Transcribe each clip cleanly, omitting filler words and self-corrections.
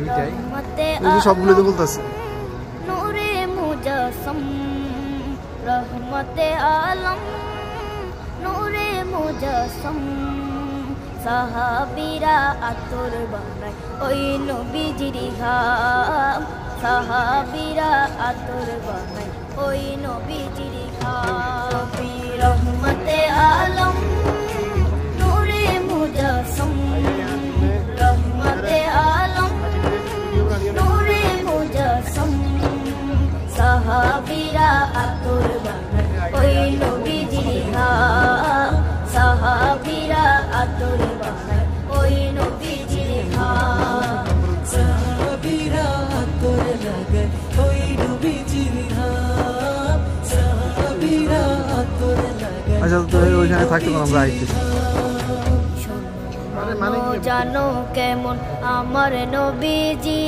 রহমতে সবগুলো তো বলতেছে নূরে মুজাসসাম রহমতে আলম নূরে মুজাসসাম সাহাবীরা আতর বানায় ওই নবীজির ঘাম সাহাবীরা আতর বানায় ওই নবীজির ঘাম রহমতে আলম নূরে মুজাসসাম রহমতে আলম নূরে মুজাসসাম সাহাবীরা আতর বানায় ওই নবীজির ঘাম সাহাবীরা আতর বানায় ওই নবীজির ঘাম সাহাবীরা আতর লাগায় ওই নবীজির ঘাম সাহাবীরা আতর লাগায় আচ্ছা তো ওইখানে থাকতে আমরা আইতেছি জানো কেমন আমার নবীজি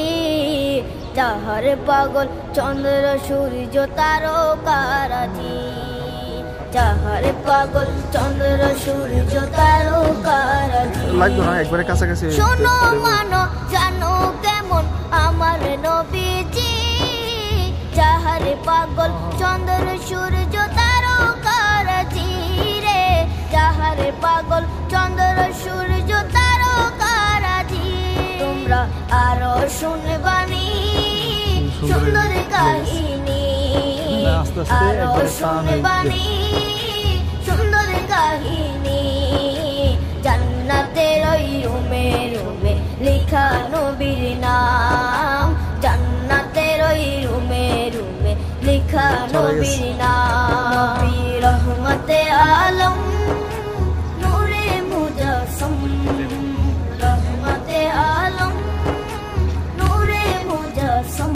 যাহার পাগল চন্দ্র সূর্য তারকারাজি যাহার পাগল চন্দ্র সূর্য তারকারাজি লাগবে না একবারে কাছাকাছি শোনো মানো জানো কেমন আমার নবীজি যাহার পাগল চন্দ্র সূর্য তারকারাজি রে যাহার পাগল চন্দ্র সূর্য তারকারাজি তোমরা আরো শুনবানি সুন্দর কাহিনী আরো শুনবানি